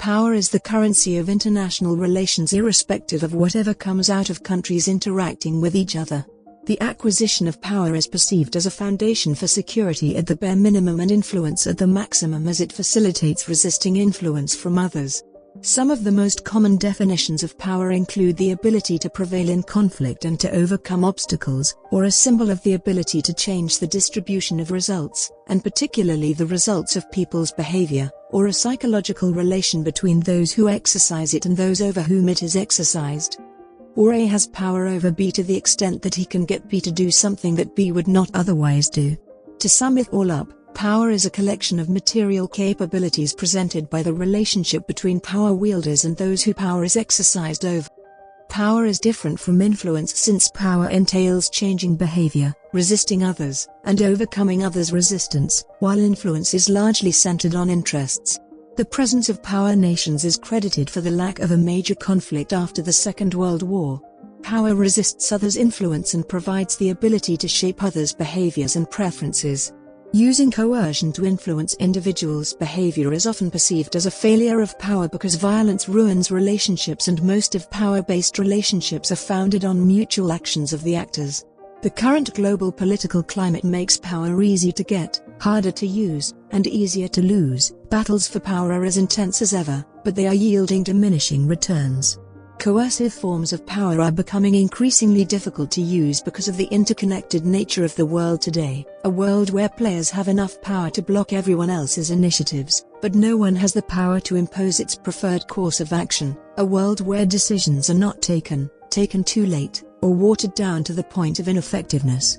Power is the currency of international relations irrespective of whatever comes out of countries interacting with each other. The acquisition of power is perceived as a foundation for security at the bare minimum and influence at the maximum, as it facilitates resisting influence from others. Some of the most common definitions of power include the ability to prevail in conflict and to overcome obstacles, or a symbol of the ability to change the distribution of results, and particularly the results of people's behavior, or a psychological relation between those who exercise it and those over whom it is exercised. Or A has power over B to the extent that he can get B to do something that B would not otherwise do. To sum it all up, power is a collection of material capabilities presented by the relationship between power wielders and those who power is exercised over. Power is different from influence since power entails changing behavior, resisting others, and overcoming others' resistance, while influence is largely centered on interests. The presence of power nations is credited for the lack of a major conflict after the Second World War. Power resists others' influence and provides the ability to shape others' behaviors and preferences. Using coercion to influence individuals' behavior is often perceived as a failure of power because violence ruins relationships, and most of power-based relationships are founded on mutual actions of the actors. The current global political climate makes power easy to get, harder to use, and easier to lose. Battles for power are as intense as ever, but they are yielding diminishing returns. Coercive forms of power are becoming increasingly difficult to use because of the interconnected nature of the world today, a world where players have enough power to block everyone else's initiatives, but no one has the power to impose its preferred course of action, a world where decisions are not taken too late, or watered down to the point of ineffectiveness.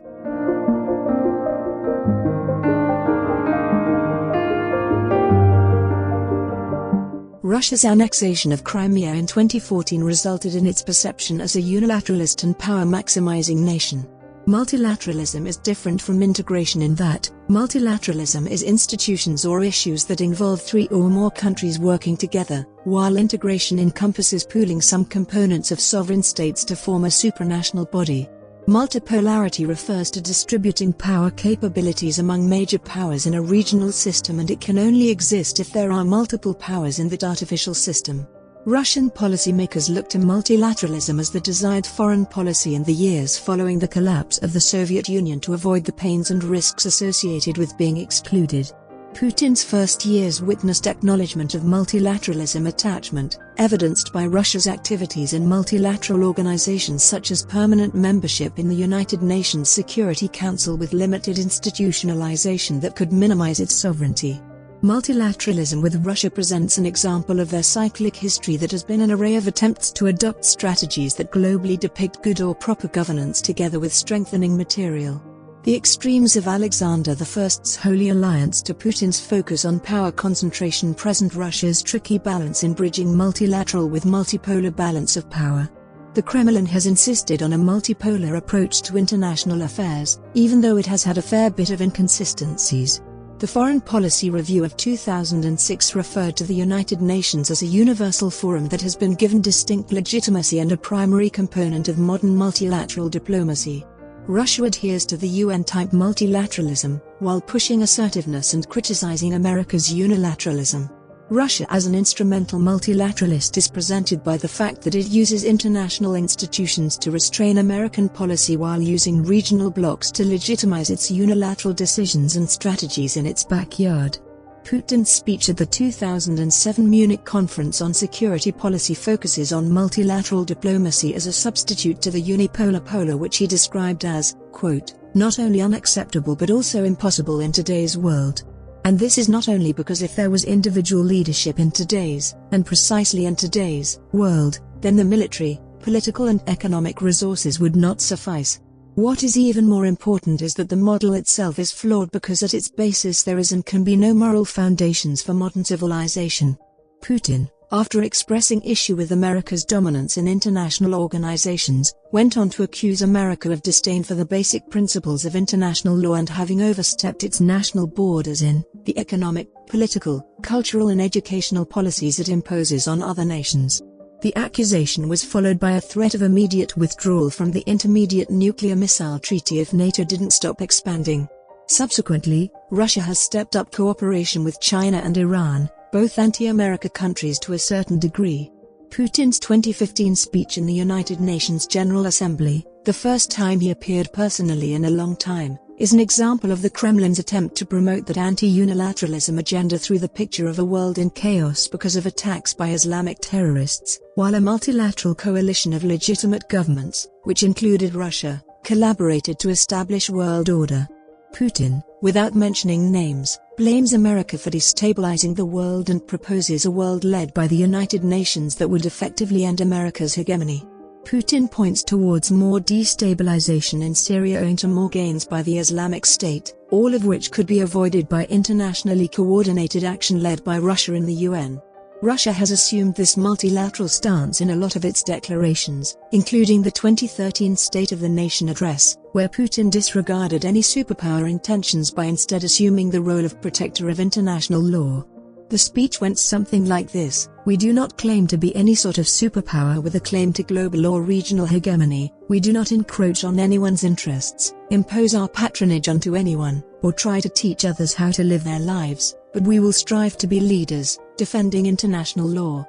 Russia's annexation of Crimea in 2014 resulted in its perception as a unilateralist and power-maximizing nation. Multilateralism is different from integration in that, multilateralism is institutions or issues that involve three or more countries working together, while integration encompasses pooling some components of sovereign states to form a supranational body. Multipolarity refers to distributing power capabilities among major powers in a regional system, and it can only exist if there are multiple powers in that artificial system. Russian policymakers looked to multilateralism as the desired foreign policy in the years following the collapse of the Soviet Union to avoid the pains and risks associated with being excluded. Putin's first years witnessed acknowledgement of multilateralism attachment, evidenced by Russia's activities in multilateral organizations such as permanent membership in the United Nations Security Council with limited institutionalization that could minimize its sovereignty. Multilateralism with Russia presents an example of their cyclic history that has been an array of attempts to adopt strategies that globally depict good or proper governance together with strengthening material. The extremes of Alexander I's Holy Alliance to Putin's focus on power concentration present Russia's tricky balance in bridging multilateral with multipolar balance of power. The Kremlin has insisted on a multipolar approach to international affairs, even though it has had a fair bit of inconsistencies. The Foreign Policy Review of 2006 referred to the United Nations as a universal forum that has been given distinct legitimacy and a primary component of modern multilateral diplomacy. Russia adheres to the UN-type multilateralism, while pushing assertiveness and criticizing America's unilateralism. Russia as an instrumental multilateralist is presented by the fact that it uses international institutions to restrain American policy while using regional blocs to legitimize its unilateral decisions and strategies in its backyard. Putin's speech at the 2007 Munich Conference on Security Policy focuses on multilateral diplomacy as a substitute to the unipolar polar, which he described as, quote, not only unacceptable but also impossible in today's world. And this is not only because if there was individual leadership in today's, and precisely in today's, world, then the military, political and economic resources would not suffice. What is even more important is that the model itself is flawed because at its basis there is and can be no moral foundations for modern civilization. Putin, after expressing issue with America's dominance in international organizations, went on to accuse America of disdain for the basic principles of international law and having overstepped its national borders in the economic, political, cultural and educational policies it imposes on other nations. The accusation was followed by a threat of immediate withdrawal from the Intermediate Nuclear Missile Treaty if NATO didn't stop expanding. Subsequently, Russia has stepped up cooperation with China and Iran, both anti-America countries to a certain degree. Putin's 2015 speech in the United Nations General Assembly, the first time he appeared personally in a long time, is an example of the Kremlin's attempt to promote that anti-unilateralism agenda through the picture of a world in chaos because of attacks by Islamic terrorists, while a multilateral coalition of legitimate governments, which included Russia, collaborated to establish world order. Putin, without mentioning names, blames America for destabilizing the world and proposes a world led by the United Nations that would effectively end America's hegemony. Putin points towards more destabilization in Syria owing to more gains by the Islamic State, all of which could be avoided by internationally coordinated action led by Russia and the UN. Russia has assumed this multilateral stance in a lot of its declarations, including the 2013 State of the Nation address, where Putin disregarded any superpower intentions by instead assuming the role of protector of international law. The speech went something like this: "We do not claim to be any sort of superpower with a claim to global or regional hegemony. We do not encroach on anyone's interests, impose our patronage onto anyone, or try to teach others how to live their lives, but we will strive to be leaders, defending international law,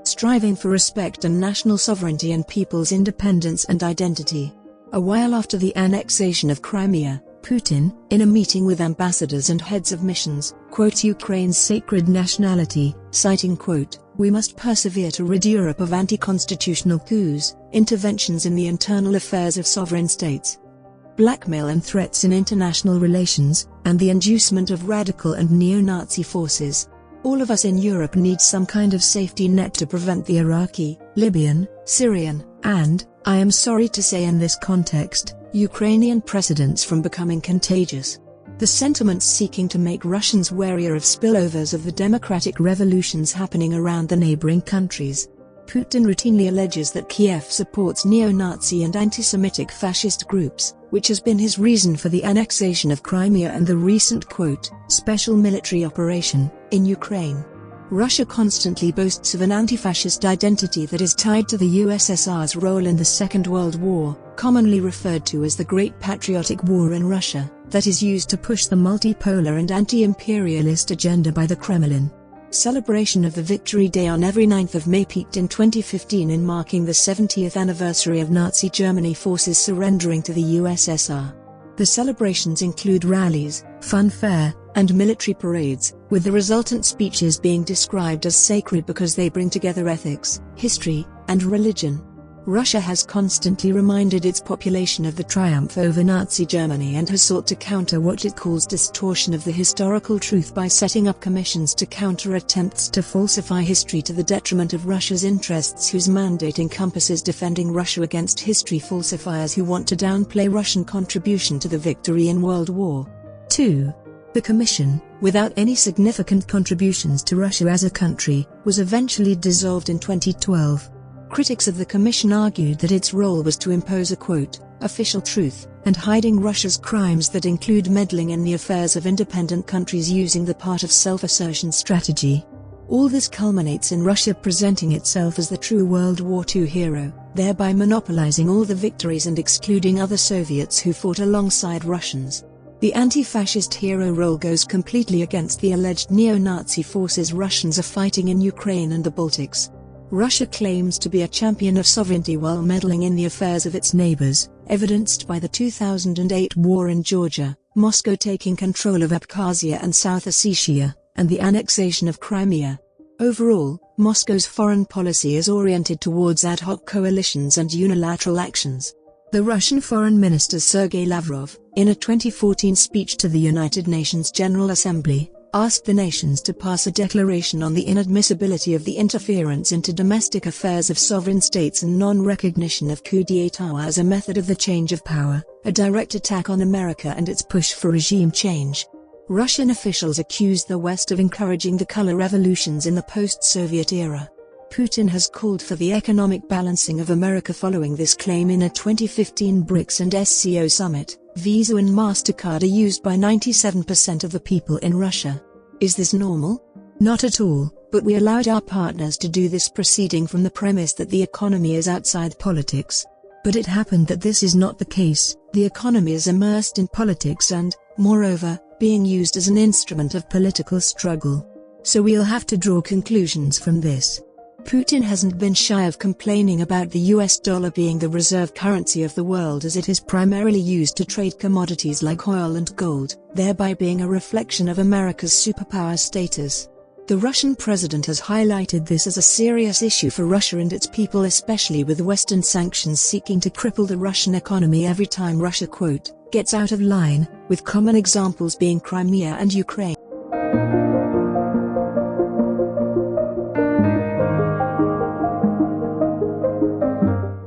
striving for respect and national sovereignty and people's independence and identity." A while after the annexation of Crimea, Putin, in a meeting with ambassadors and heads of missions, quotes Ukraine's sacred nationality, citing, quote, "We must persevere to rid Europe of anti-constitutional coups, interventions in the internal affairs of sovereign states, blackmail and threats in international relations, and the inducement of radical and neo-Nazi forces. All of us in Europe need some kind of safety net to prevent the Iraqi, Libyan, Syrian, and, I am sorry to say in this context, Ukrainian precedents from becoming contagious. The sentiments seeking to make Russians warier of spillovers of the democratic revolutions happening around the neighboring countries." Putin routinely alleges that Kiev supports neo-Nazi and anti-Semitic fascist groups, which has been his reason for the annexation of Crimea and the recent, quote, "special military operation," in Ukraine. Russia constantly boasts of an anti-fascist identity that is tied to the USSR's role in the Second World War, commonly referred to as the Great Patriotic War in Russia, that is used to push the multipolar and anti-imperialist agenda by the Kremlin. Celebration of the Victory Day on every 9th of May peaked in 2015 in marking the 70th anniversary of Nazi Germany forces surrendering to the USSR. The celebrations include rallies, funfair, and military parades, with the resultant speeches being described as sacred because they bring together ethics, history, and religion. Russia has constantly reminded its population of the triumph over Nazi Germany and has sought to counter what it calls distortion of the historical truth by setting up commissions to counter attempts to falsify history to the detriment of Russia's interests, whose mandate encompasses defending Russia against history falsifiers who want to downplay Russian contribution to the victory in World War II. The commission, without any significant contributions to Russia as a country, was eventually dissolved in 2012. Critics of the commission argued that its role was to impose a, quote, "official truth," and hiding Russia's crimes that include meddling in the affairs of independent countries using the part of self-assertion strategy. All this culminates in Russia presenting itself as the true World War II hero, thereby monopolizing all the victories and excluding other Soviets who fought alongside Russians. The anti-fascist hero role goes completely against the alleged neo-Nazi forces Russians are fighting in Ukraine and the Baltics. Russia claims to be a champion of sovereignty while meddling in the affairs of its neighbors, evidenced by the 2008 war in Georgia, Moscow taking control of Abkhazia and South Ossetia, and the annexation of Crimea. Overall, Moscow's foreign policy is oriented towards ad hoc coalitions and unilateral actions. The Russian Foreign Minister Sergei Lavrov, in a 2014 speech to the United Nations General Assembly, asked the nations to pass a declaration on the inadmissibility of the interference into domestic affairs of sovereign states and non-recognition of coup d'état as a method of the change of power, a direct attack on America and its push for regime change. Russian officials accused the West of encouraging the color revolutions in the post-Soviet era. Putin has called for the economic balancing of America following this claim in a 2015 BRICS and SCO summit. Visa and MasterCard are used by 97% of the people in Russia. Is this normal? Not at all, but we allowed our partners to do this proceeding from the premise that the economy is outside politics. But it happened that this is not the case. The economy is immersed in politics and, moreover, being used as an instrument of political struggle. So we'll have to draw conclusions from this. Putin hasn't been shy of complaining about the US dollar being the reserve currency of the world, as it is primarily used to trade commodities like oil and gold, thereby being a reflection of America's superpower status. The Russian president has highlighted this as a serious issue for Russia and its people, especially with Western sanctions seeking to cripple the Russian economy every time Russia, quote, gets out of line, with common examples being Crimea and Ukraine.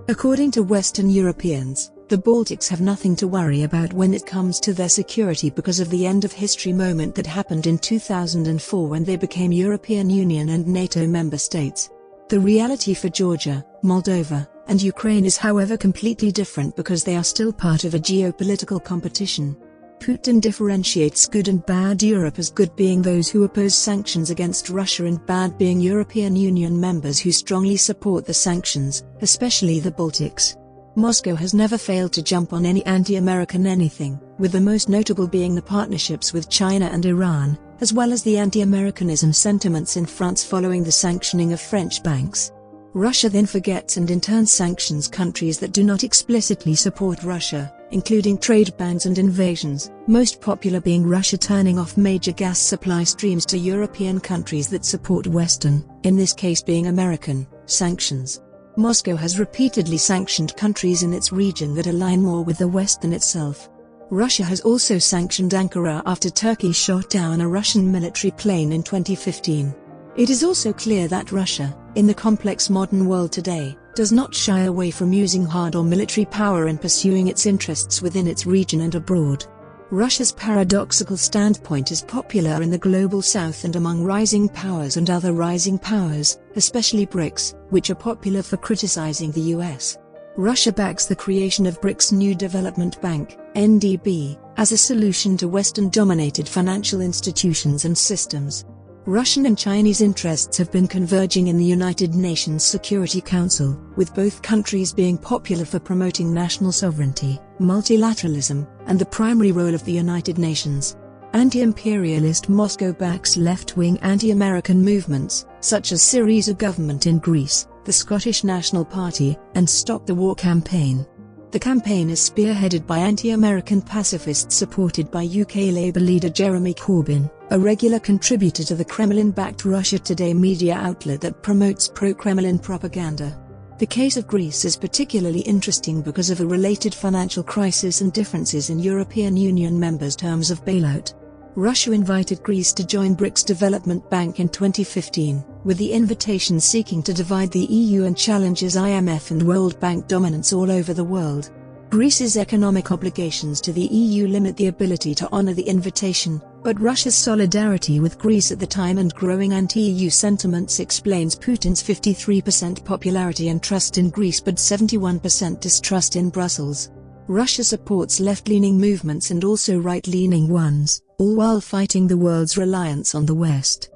According to Western Europeans, the Baltics have nothing to worry about when it comes to their security because of the end of history moment that happened in 2004 when they became European Union and NATO member states. The reality for Georgia, Moldova, and Ukraine is however completely different because they are still part of a geopolitical competition. Putin differentiates good and bad Europe as good being those who oppose sanctions against Russia and bad being European Union members who strongly support the sanctions, especially the Baltics. Moscow has never failed to jump on any anti-American anything, with the most notable being the partnerships with China and Iran, as well as the anti-Americanism sentiments in France following the sanctioning of French banks. Russia then forgets and in turn sanctions countries that do not explicitly support Russia, including trade bans and invasions, most popular being Russia turning off major gas supply streams to European countries that support Western, in this case being American, sanctions. Moscow has repeatedly sanctioned countries in its region that align more with the West than itself. Russia has also sanctioned Ankara after Turkey shot down a Russian military plane in 2015. It is also clear that Russia, in the complex modern world today, does not shy away from using hard or military power in pursuing its interests within its region and abroad. Russia's paradoxical standpoint is popular in the global south and among rising powers and other rising powers, especially BRICS, which are popular for criticizing the US. Russia backs the creation of BRICS' New Development Bank, NDB, as a solution to Western-dominated financial institutions and systems. Russian and Chinese interests have been converging in the United Nations Security Council, with both countries being popular for promoting national sovereignty, multilateralism, and the primary role of the United Nations. Anti-imperialist Moscow backs left-wing anti-American movements, such as Syriza government in Greece, the Scottish National Party, and Stop the War campaign. The campaign is spearheaded by anti-American pacifists supported by UK Labour leader Jeremy Corbyn, a regular contributor to the Kremlin-backed Russia Today media outlet that promotes pro-Kremlin propaganda. The case of Greece is particularly interesting because of a related financial crisis and differences in European Union members' terms of bailout. Russia invited Greece to join BRICS Development Bank in 2015, with the invitation seeking to divide the EU and challenges IMF and World Bank dominance all over the world. Greece's economic obligations to the EU limit the ability to honor the invitation, but Russia's solidarity with Greece at the time and growing anti-EU sentiments explains Putin's 53% popularity and trust in Greece but 71% distrust in Brussels. Russia supports left-leaning movements and also right-leaning ones, all while fighting the world's reliance on the West.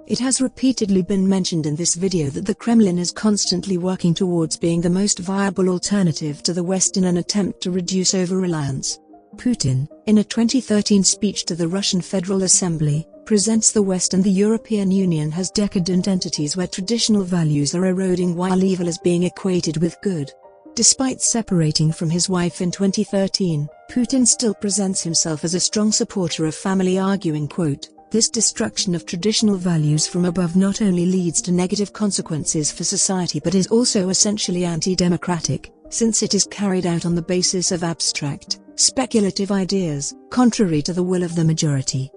It has repeatedly been mentioned in this video that the Kremlin is constantly working towards being the most viable alternative to the West in an attempt to reduce over-reliance. Putin, in a 2013 speech to the Russian Federal Assembly, presents the West and the European Union as decadent entities where traditional values are eroding while evil is being equated with good. Despite separating from his wife in 2013, Putin still presents himself as a strong supporter of family, arguing, quote, "This destruction of traditional values from above not only leads to negative consequences for society but is also essentially anti-democratic, since it is carried out on the basis of abstract, speculative ideas, contrary to the will of the majority,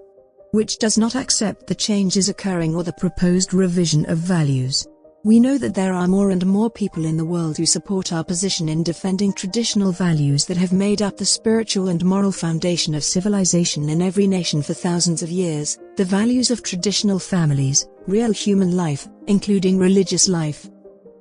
which does not accept the changes occurring or the proposed revision of values. We know that there are more and more people in the world who support our position in defending traditional values that have made up the spiritual and moral foundation of civilization in every nation for thousands of years, the values of traditional families, real human life, including religious life.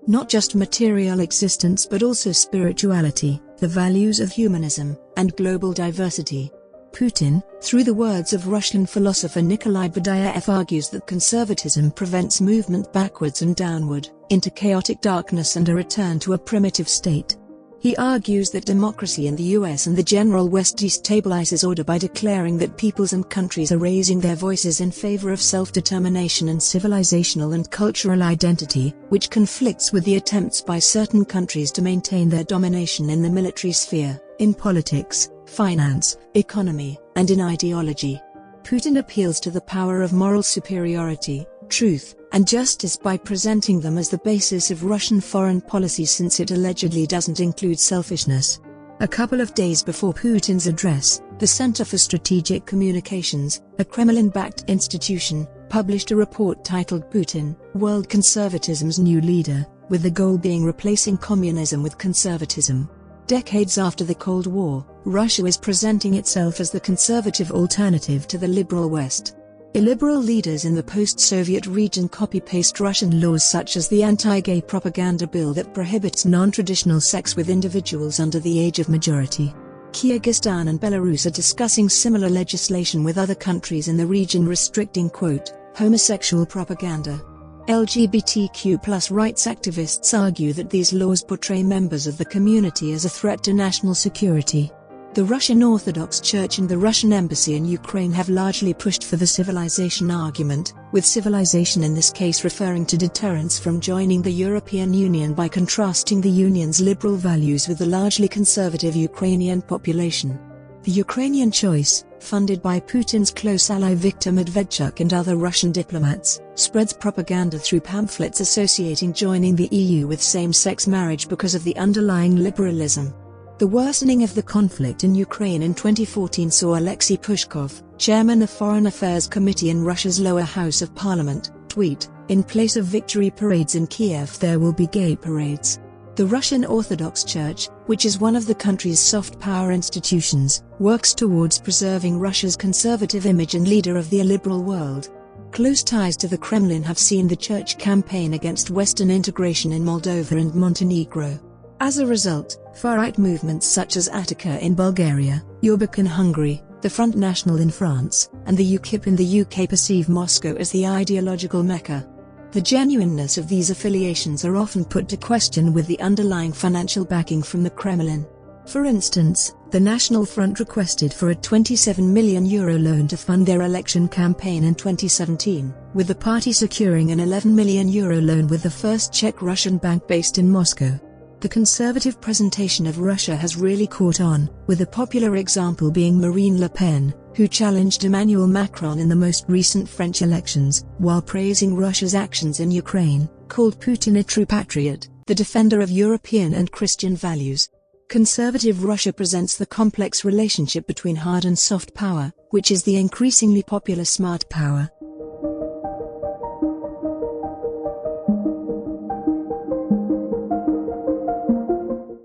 Not just material existence but also spirituality, the values of humanism, and global diversity." Putin, through the words of Russian philosopher Nikolai Berdyaev, argues that conservatism prevents movement backwards and downward, into chaotic darkness and a return to a primitive state. He argues that democracy in the US and the general West destabilizes order by declaring that peoples and countries are raising their voices in favor of self-determination and civilizational and cultural identity, which conflicts with the attempts by certain countries to maintain their domination in the military sphere, in politics, finance, economy, and in ideology. Putin appeals to the power of moral superiority, truth, and justice by presenting them as the basis of Russian foreign policy, since it allegedly doesn't include selfishness. A couple of days before Putin's address, the Center for Strategic Communications, a Kremlin-backed institution, published a report titled Putin, World Conservatism's New Leader, with the goal being replacing communism with conservatism. Decades after the Cold War, Russia is presenting itself as the conservative alternative to the liberal West. Illiberal leaders in the post-Soviet region copy-paste Russian laws such as the anti-gay propaganda bill that prohibits non-traditional sex with individuals under the age of majority. Kyrgyzstan and Belarus are discussing similar legislation with other countries in the region restricting, quote, homosexual propaganda. LGBTQ+ rights activists argue that these laws portray members of the community as a threat to national security. The Russian Orthodox Church and the Russian Embassy in Ukraine have largely pushed for the civilization argument, with civilization in this case referring to deterrence from joining the European Union by contrasting the Union's liberal values with the largely conservative Ukrainian population. The Ukrainian Choice, funded by Putin's close ally Viktor Medvedchuk and other Russian diplomats, spreads propaganda through pamphlets associating joining the EU with same-sex marriage because of the underlying liberalism. The worsening of the conflict in Ukraine in 2014 saw Alexei Pushkov, chairman of Foreign Affairs Committee in Russia's lower house of parliament, tweet, "In place of victory parades in Kiev there will be gay parades." The Russian Orthodox Church, which is one of the country's soft power institutions, works towards preserving Russia's conservative image and leader of the illiberal world. Close ties to the Kremlin have seen the church campaign against Western integration in Moldova and Montenegro. As a result, far-right movements such as Attica in Bulgaria, Jobbik in Hungary, the Front National in France, and the UKIP in the UK perceive Moscow as the ideological Mecca. The genuineness of these affiliations are often put to question with the underlying financial backing from the Kremlin. For instance, the National Front requested for a €27 million loan to fund their election campaign in 2017, with the party securing an €11 million loan with the first Czech Russian bank based in Moscow. The conservative presentation of Russia has really caught on, with a popular example being Marine Le Pen, who challenged Emmanuel Macron in the most recent French elections, while praising Russia's actions in Ukraine, called Putin a true patriot, the defender of European and Christian values. Conservative Russia presents the complex relationship between hard and soft power, which is the increasingly popular smart power.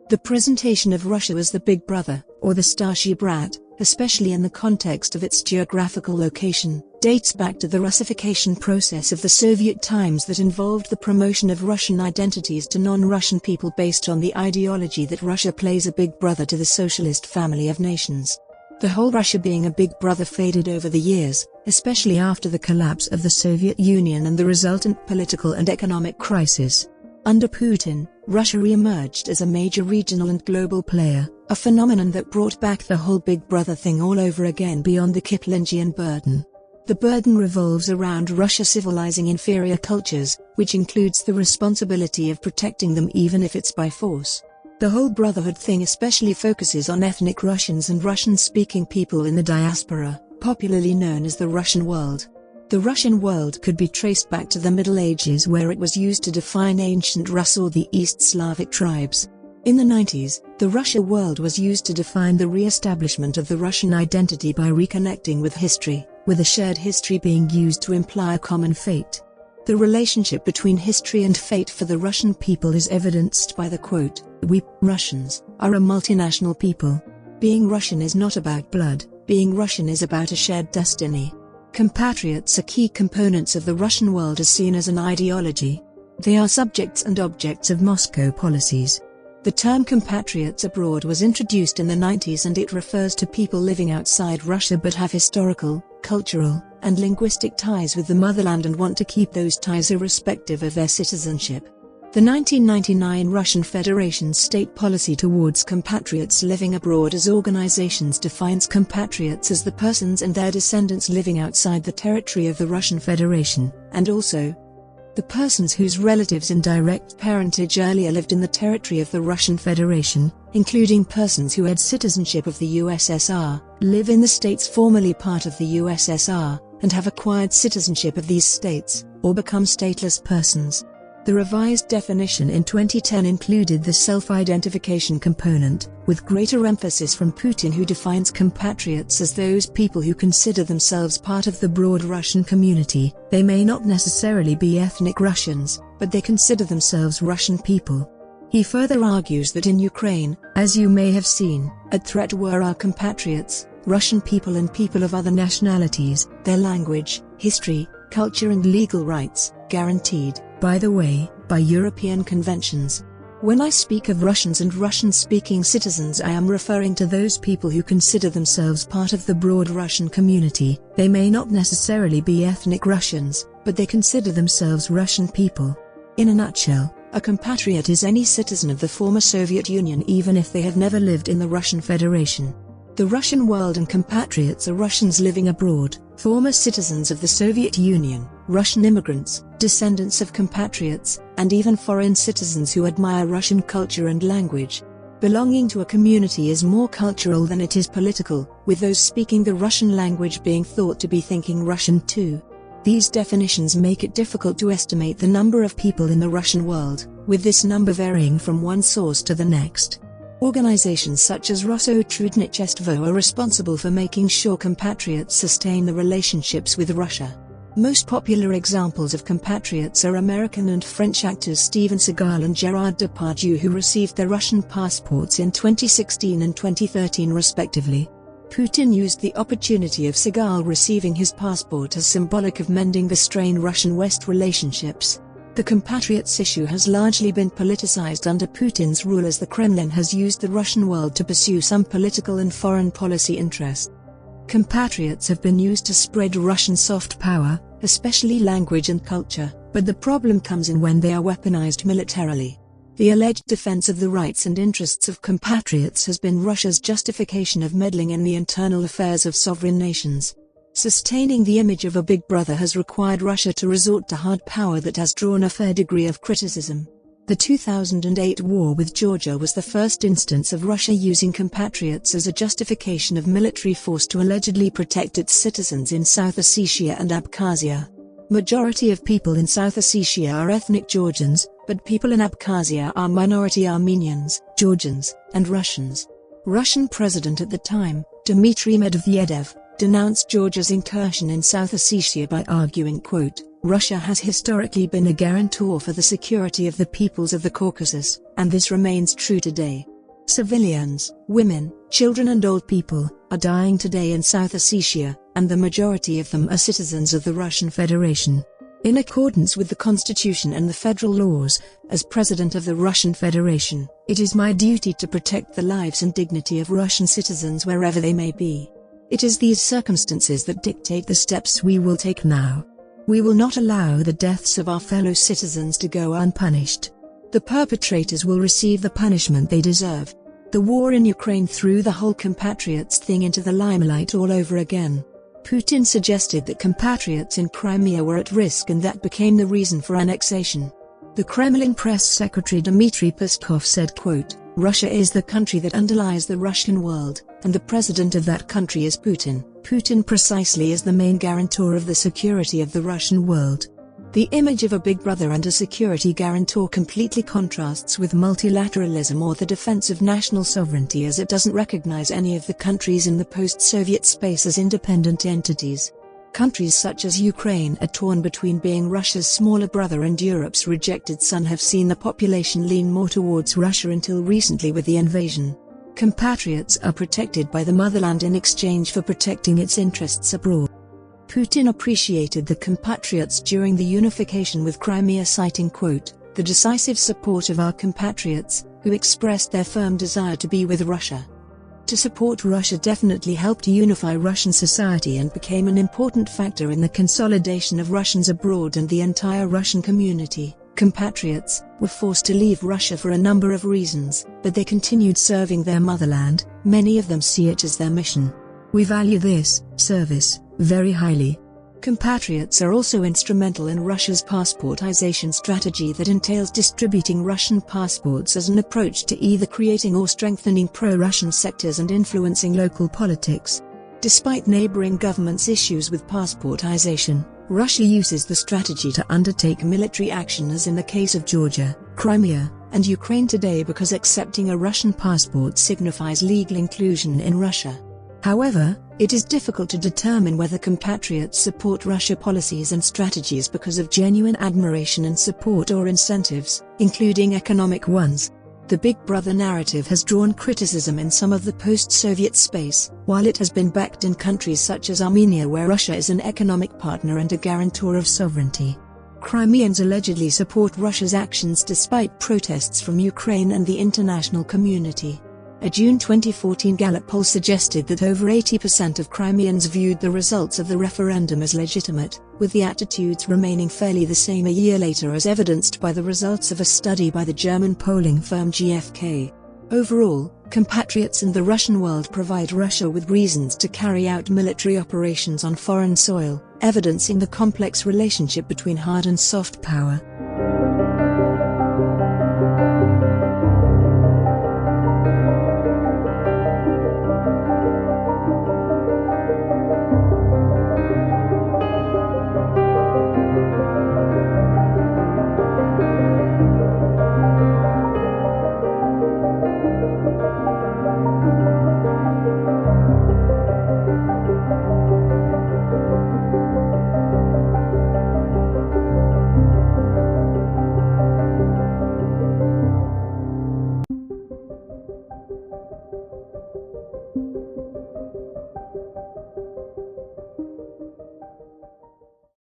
The presentation of Russia as the big brother, or the Starship brat, especially in the context of its geographical location, dates back to the Russification process of the Soviet times that involved the promotion of Russian identities to non-Russian people based on the ideology that Russia plays a big brother to the socialist family of nations. The whole Russia being a big brother faded over the years, especially after the collapse of the Soviet Union and the resultant political and economic crisis. Under Putin, Russia re-emerged as a major regional and global player, a phenomenon that brought back the whole big brother thing all over again beyond the Kiplingian burden. The burden revolves around Russia civilizing inferior cultures, which includes the responsibility of protecting them even if it's by force. The whole brotherhood thing especially focuses on ethnic Russians and Russian-speaking people in the diaspora, popularly known as the Russian world. The Russian world could be traced back to the Middle Ages, where it was used to define ancient Rus or the East Slavic tribes. In the 90s, the Russia world was used to define the re-establishment of the Russian identity by reconnecting with history, with a shared history being used to imply a common fate. The relationship between history and fate for the Russian people is evidenced by the quote, "We, Russians, are a multinational people. Being Russian is not about blood, being Russian is about a shared destiny." Compatriots are key components of the Russian world as seen as an ideology. They are subjects and objects of Moscow policies. The term compatriots abroad was introduced in the 90s and it refers to people living outside Russia but have historical, cultural, and linguistic ties with the motherland and want to keep those ties irrespective of their citizenship. The 1999 Russian Federation's state policy towards compatriots living abroad as organizations defines compatriots as the persons and their descendants living outside the territory of the Russian Federation, and also the persons whose relatives in direct parentage earlier lived in the territory of the Russian Federation, including persons who had citizenship of the USSR, live in the states formerly part of the USSR, and have acquired citizenship of these states, or become stateless persons. The revised definition in 2010 included the self-identification component, with greater emphasis from Putin, who defines compatriots as those people who consider themselves part of the broad Russian community. They may not necessarily be ethnic Russians, but they consider themselves Russian people. He further argues that in Ukraine, as you may have seen, at threat were our compatriots, Russian people and people of other nationalities, their language, history, culture and legal rights, guaranteed, by the way, by European conventions. When I speak of Russians and Russian-speaking citizens, I am referring to those people who consider themselves part of the broad Russian community. They may not necessarily be ethnic Russians, but they consider themselves Russian people. In a nutshell, a compatriot is any citizen of the former Soviet Union even if they have never lived in the Russian Federation. The Russian world and compatriots are Russians living abroad, former citizens of the Soviet Union, Russian immigrants, descendants of compatriots, and even foreign citizens who admire Russian culture and language. Belonging to a community is more cultural than it is political, with those speaking the Russian language being thought to be thinking Russian too. These definitions make it difficult to estimate the number of people in the Russian world, with this number varying from one source to the next. Organizations such as Russo-Trudnichestvo are responsible for making sure compatriots sustain the relationships with Russia. Most popular examples of compatriots are American and French actors Steven Seagal and Gerard Depardieu, who received their Russian passports in 2016 and 2013 respectively. Putin used the opportunity of Seagal receiving his passport as symbolic of mending the strained Russian-West relationships. The compatriots issue has largely been politicized under Putin's rule, as the Kremlin has used the Russian world to pursue some political and foreign policy interests. Compatriots have been used to spread Russian soft power, especially language and culture, but the problem comes in when they are weaponized militarily. The alleged defense of the rights and interests of compatriots has been Russia's justification of meddling in the internal affairs of sovereign nations. Sustaining the image of a big brother has required Russia to resort to hard power that has drawn a fair degree of criticism. The 2008 war with Georgia was the first instance of Russia using compatriots as a justification of military force to allegedly protect its citizens in South Ossetia and Abkhazia. Majority of people in South Ossetia are ethnic Georgians, but people in Abkhazia are minority Armenians, Georgians, and Russians. Russian president at the time, Dmitry Medvedev, denounced Georgia's incursion in South Ossetia by arguing, quote, "Russia has historically been a guarantor for the security of the peoples of the Caucasus, and this remains true today. Civilians, women, children and old people, are dying today in South Ossetia, and the majority of them are citizens of the Russian Federation. In accordance with the Constitution and the federal laws, as President of the Russian Federation, it is my duty to protect the lives and dignity of Russian citizens wherever they may be. It is these circumstances that dictate the steps we will take now. We will not allow the deaths of our fellow citizens to go unpunished. The perpetrators will receive the punishment they deserve." The war in Ukraine threw the whole compatriots thing into the limelight all over again. Putin suggested that compatriots in Crimea were at risk, and that became the reason for annexation. The Kremlin press secretary Dmitry Peskov said, quote, "Russia is the country that underlies the Russian world, and the president of that country is Putin. Putin precisely is the main guarantor of the security of the Russian world." The image of a big brother and a security guarantor completely contrasts with multilateralism or the defense of national sovereignty, as it doesn't recognize any of the countries in the post-Soviet space as independent entities. Countries such as Ukraine are torn between being Russia's smaller brother and Europe's rejected son, have seen the population lean more towards Russia until recently with the invasion. Compatriots are protected by the motherland in exchange for protecting its interests abroad. Putin appreciated the compatriots during the unification with Crimea, citing, quote, "the decisive support of our compatriots, who expressed their firm desire to be with Russia." To support Russia definitely helped unify Russian society and became an important factor in the consolidation of Russians abroad and the entire Russian community. Compatriots were forced to leave Russia for a number of reasons, but they continued serving their motherland. Many of them see it as their mission. We value this service very highly. Compatriots are also instrumental in Russia's passportization strategy that entails distributing Russian passports as an approach to either creating or strengthening pro-Russian sectors and influencing local politics. Despite neighboring governments' issues with passportization, Russia uses the strategy to undertake military action, as in the case of Georgia, Crimea, and Ukraine today, because accepting a Russian passport signifies legal inclusion in Russia. However, it is difficult to determine whether compatriots support Russia policies and strategies because of genuine admiration and support or incentives, including economic ones. The Big Brother narrative has drawn criticism in some of the post-Soviet space, while it has been backed in countries such as Armenia, where Russia is an economic partner and a guarantor of sovereignty. Crimeans allegedly support Russia's actions despite protests from Ukraine and the international community. A June 2014 Gallup poll suggested that over 80% of Crimeans viewed the results of the referendum as legitimate, with the attitudes remaining fairly the same a year later, as evidenced by the results of a study by the German polling firm GfK. Overall, compatriots in the Russian world provide Russia with reasons to carry out military operations on foreign soil, evidencing the complex relationship between hard and soft power.